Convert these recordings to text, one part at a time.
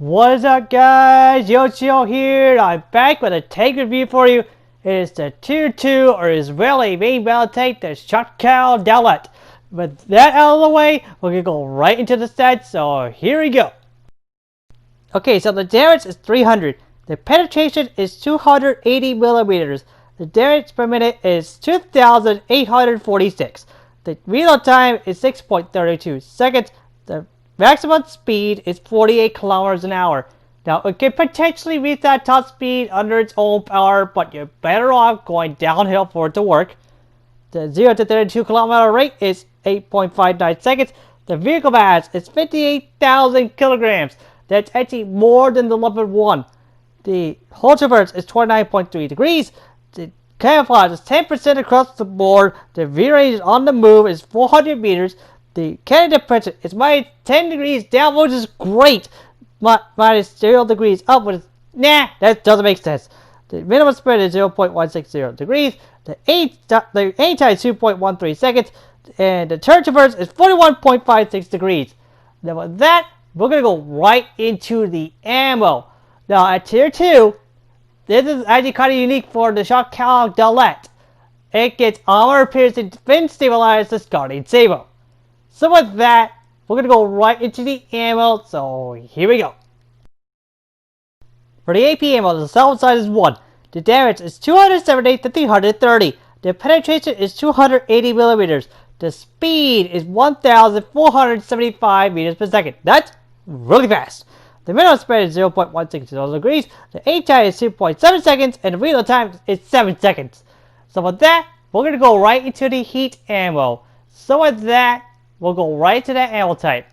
What is up, guys? Sho't here. I'm back with a tank review for you. It's the Tier 2 or Israeli main battle tank, the Sho't Dalet. With that out of the way, we're gonna go right into the stats, so here we go. Okay, so the damage is 300. The penetration is 280 millimeters. The damage per minute is 2,846. The reload time is 6.32 seconds. The maximum speed is 48 kilometers an hour. Now, it can potentially reach that top speed under its own power, but you're better off going downhill for it to work. The 0 to 32 kilometer rate is 8.59 seconds. The vehicle mass is 58,000 kilograms. That's actually more than the level 1. The hull traverse is 29.3 degrees. The camouflage is 10% across the board. The view range on the move is 400 meters. The cannon temperature is minus 10 degrees down, which is great. Minus 0 degrees upwards. Nah, that doesn't make sense. The minimum spread is 0.160 degrees. The aim time is 2.13 seconds. And the turn traverse is 41.56 degrees. Now with that, we're going to go right into the ammo. Now at Tier 2, this is actually kind of unique for the Sho't Dalet. It gets armor piercing, fin stabilized, discarding saber. So with that, we're going to go right into the ammo, so here we go. For the AP ammo, the salvo size is 1. The damage is 270 to 330. The penetration is 280 millimeters. The speed is 1,475 meters per second. That's really fast. The minimum spread is 0.160 degrees. The aim time is 2.7 seconds, and the reload time is 7 seconds. So with that, we're going to go right into the heat ammo. So with that, we'll go right to that ammo type.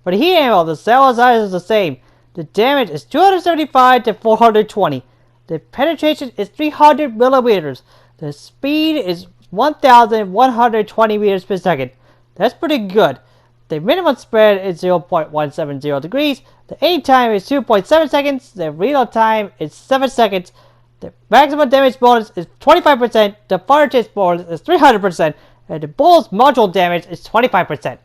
For the heat ammo, the salvo size is the same. The damage is 275 to 420. The penetration is 300 millimeters. The speed is 1,120 meters per second. That's pretty good. The minimum spread is 0.170 degrees. The aim time is 2.7 seconds. The reload time is 7 seconds. The maximum damage bonus is 25%. The fire chase bonus is 300%. And the bullet's module damage is 25%.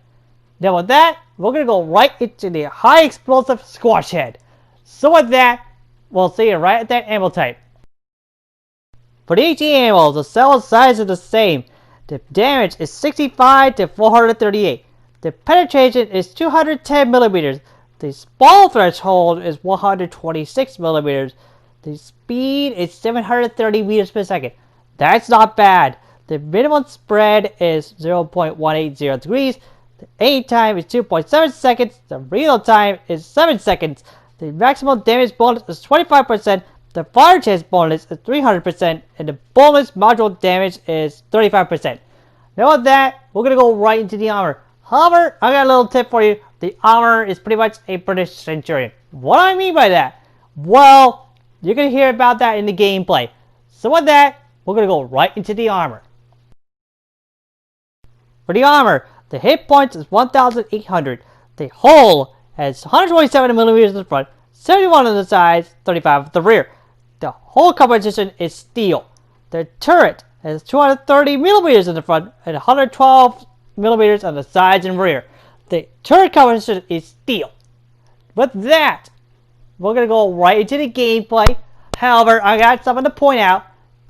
Now with that, we're going to go right into the high explosive squash head. So with that, we'll see you right at that ammo type. For the HE ammo, the cell size is the same. The damage is 65 to 438. The penetration is 210 millimeters. The spawn threshold is 126 millimeters. The speed is 730 meters per second. That's not bad. The minimum spread is 0.180 degrees. The aim time is 2.7 seconds. The reload time is 7 seconds. The maximum damage bonus is 25%. The fire chase bonus is 300%. And the bonus module damage is 35%. Now with that, we're going to go right into the armor. However, I got a little tip for you. The armor is pretty much a British Centurion. What do I mean by that? Well, you're going to hear about that in the gameplay. So with that, we're going to go right into the armor. For the armor, the hit points is 1,800. The hull has 127 millimeters in the front, 71 on the sides, 35 at the rear. The hull composition is steel. The turret has 230 millimeters in the front and 112 millimeters on the sides and rear. The turret composition is steel. With that, we're going to go right into the gameplay. However, I got something to point out.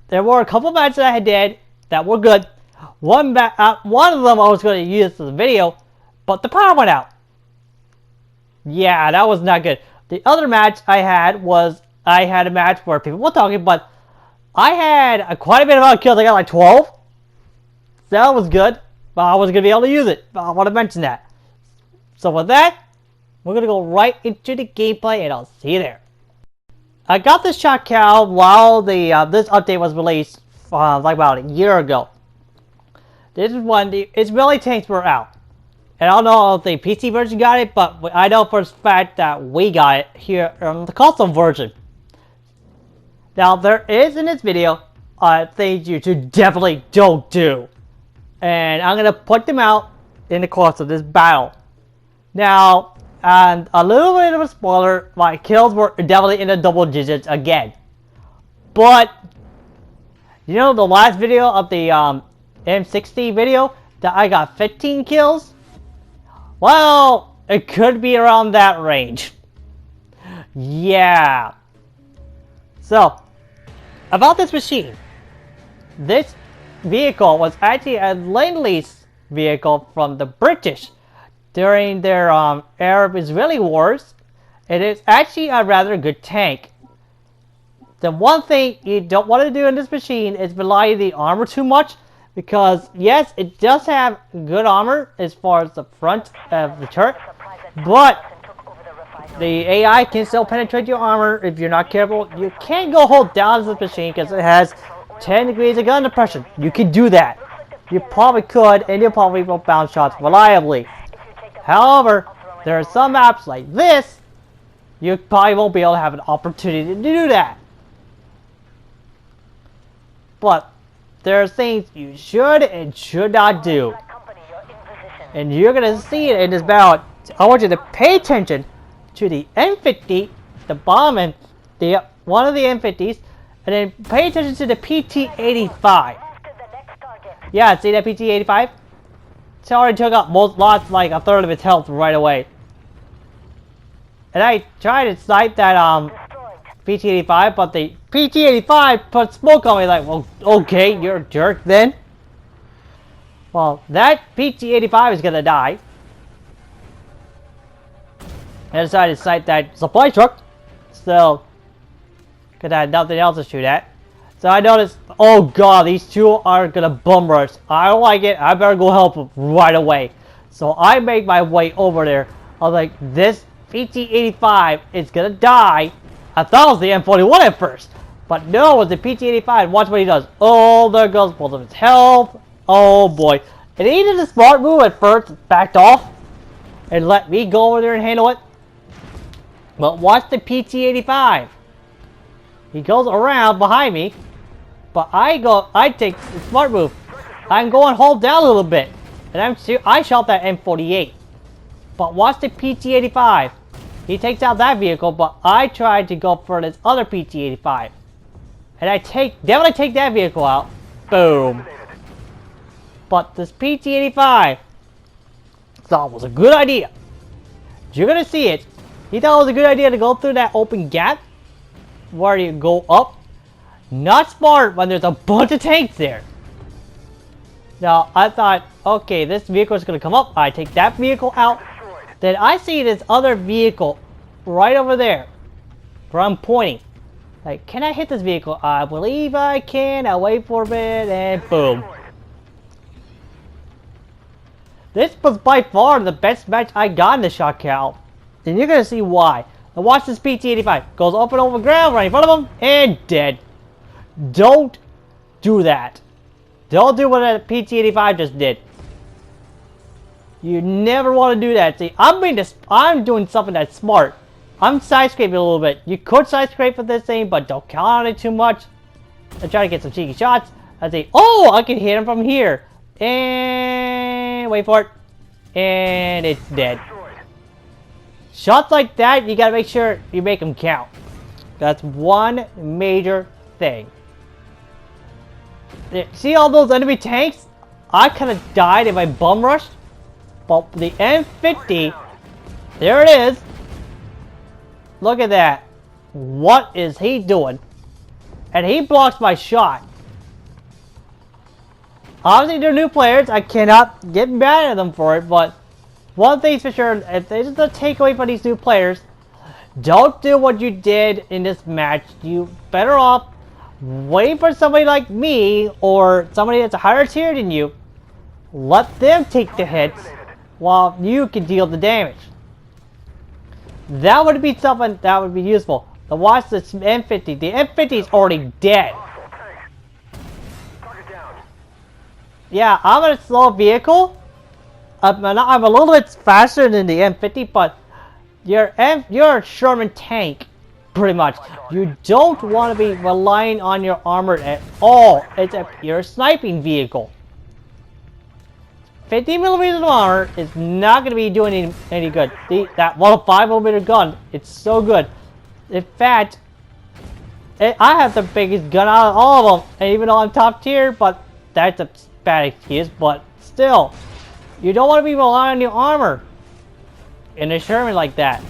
There were a couple matches that I did that were good. One of them I was going to use for the video, but the power went out. Yeah, that was not good. The other match I had was, I had a match where people were talking, but I had quite a bit of kills. I got like 12. So that was good, but I wasn't going to be able to use it. But I want to mention that. So with that, we're going to go right into the gameplay, and I'll see you there. I got this Sho't while this update was released like about a year ago. This is when the Israeli tanks were out. And I don't know if the PC version got it, but I know for a fact that we got it here on the console version. Now, there is in this video things you definitely don't do. And I'm going to put them out in the course of this battle. Now, and a little bit of a spoiler, my kills were definitely in the double digits again. But, you know the last video of the M60 video that I got 15 kills? Well, it could be around that range. Yeah. So, about this machine. This vehicle was actually a lend-lease vehicle from the British during their Arab-Israeli wars. It is actually a rather good tank. The one thing you don't want to do in this machine is rely on the armor too much, because yes, it does have good armor as far as the front of the turret, but the AI can still penetrate your armor if you're not careful. You can't go hold down this machine because it has 10 degrees of gun depression. You can do that. You probably could, and you probably will bounce shots reliably. However, there are some maps like this, you probably won't be able to have an opportunity to do that. But there are things you should and should not do. And you're going to see it in this battle. I want you to pay attention to the M50, the bomb, and one of the M50s, and then pay attention to the PT-85. Yeah, see that PT-85? It already took out lots, like a third of its health right away. And I tried to snipe that PT-85, but the PT-85 put smoke on me. Like, well, okay, you're a jerk then. Well, that PT-85 is gonna die. I decided to snipe that supply truck. So, because I had nothing else to shoot at. So I noticed, oh god, these two are gonna bum rush. I don't like it. I better go help them right away. So I made my way over there. I was like, this PT-85 is gonna die. I thought it was the M41 at first, but no, it was the PT-85. Watch what he does. Oh, there goes both of his health. Oh boy. And he did a smart move at first, backed off, and let me go over there and handle it. But watch the PT-85. He goes around behind me, but I take the smart move. I'm going hold down a little bit, and I shot that M48. But watch the PT-85. He takes out that vehicle, but I tried to go for this other PT-85. And then when I take that vehicle out, boom. But this PT-85 thought it was a good idea. You're gonna see it. He thought it was a good idea to go through that open gap where you go up. Not smart when there's a bunch of tanks there. Now, I thought, okay, this vehicle is gonna come up. I take that vehicle out. Then I see this other vehicle right over there where I'm pointing. Like, can I hit this vehicle? I believe I can. I wait for a bit and boom. This was by far the best match I got in the shot count. And you're going to see why. Now watch this PT-85. Goes up and over the ground right in front of him and dead. Don't do that. Don't do what that PT-85 just did. You never want to do that. See, I'm doing something that's smart. I'm side scraping a little bit. You could side scrape with this thing, but don't count on it too much. I try to get some cheeky shots. I say, oh, I can hit him from here. And wait for it. And it's dead. Shots like that, you gotta make sure you make them count. That's one major thing. See all those enemy tanks? I could have died if I bum rushed. But the M50, there it is. Look at that. What is he doing? And he blocks my shot. Obviously, they're new players. I cannot get mad at them for it. But one thing's for sure, if this is the takeaway for these new players, don't do what you did in this match. You better off waiting for somebody like me or somebody that's a higher tier than you. Let them take the hits while you can deal the damage. That would be something that would be useful. Now watch this M50. The M50 is already dead. Yeah, I'm a slow vehicle. I'm a little bit faster than the M50, but you're a Sherman tank, pretty much. You don't want to be relying on your armor at all. You're a sniping vehicle. 50 millimeters of armor is not going to be doing any good. That 105 millimeter gun, it's so good. In fact, I have the biggest gun out of all of them, and even though I'm top tier, but that's a bad excuse. But still, you don't want to be relying on your armor in a Sherman like that.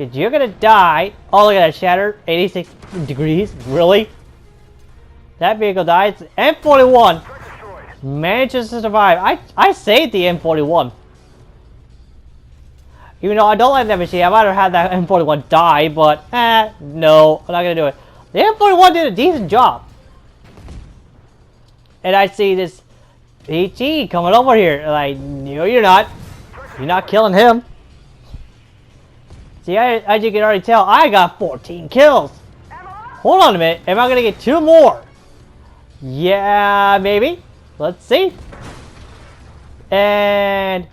Because you're gonna die. Oh, look at that shatter. 86 degrees. Really? That vehicle dies. M41 manages to survive. I saved the M41. Even though I don't like that machine, I'd rather have that M41 die, but no, I'm not gonna do it. The M41 did a decent job. And I see this PG coming over here. Like, no, you're not. You're not killing him. See, as you can already tell, I got 14 kills. Hold on a minute. Am I gonna get 2 more? Yeah, maybe. Let's see. And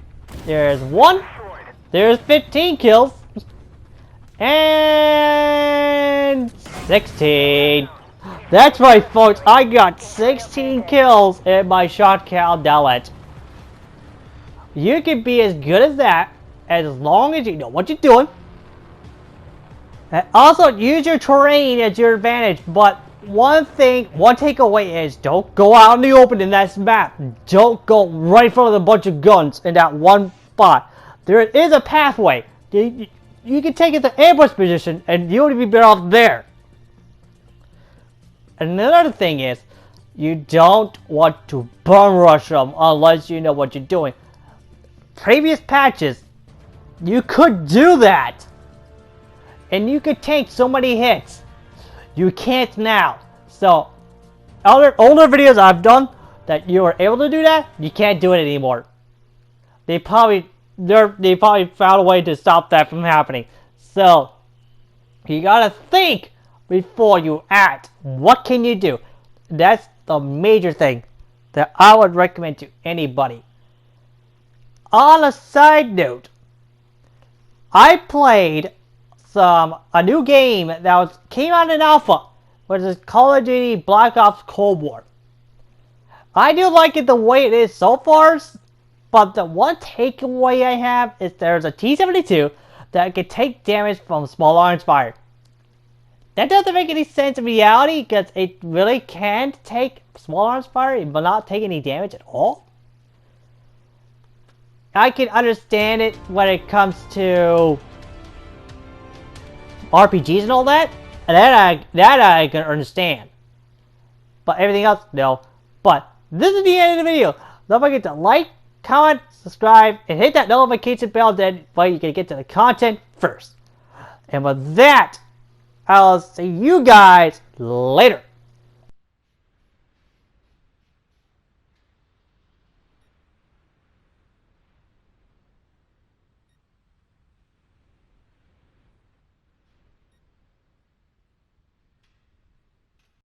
there's 1. There's 15 kills. And 16. That's right, folks. I got 16 kills in my shotgun Dalet. You can be as good as that as long as you know what you're doing. And also, use your terrain as your advantage. But one takeaway is don't go out in the open in that map. Don't go right in front of a bunch of guns in that one spot. There is a pathway. You can take it to ambush position and you would be better off there. Another thing is, you don't want to bum rush them unless you know what you're doing. Previous patches, you could do that. And you could take so many hits. You can't now. So, older videos I've done that you were able to do that, you can't do it anymore. They probably found a way to stop that from happening. So, you gotta think before you act. What can you do? That's the major thing that I would recommend to anybody. On a side note, I played a new game that came out in alpha, which is Call of Duty Black Ops Cold War. I do like it the way it is so far, but the one takeaway I have is there's a T-72 that can take damage from small arms fire. That doesn't make any sense in reality because it really can take small arms fire but not take any damage at all. I can understand it when it comes to RPGs and all that, and that I can understand. But everything else, no. But this is the end of the video. Don't forget to like, comment, subscribe, and hit that notification bell then way you can get to the content first. And with that, I'll see you guys later.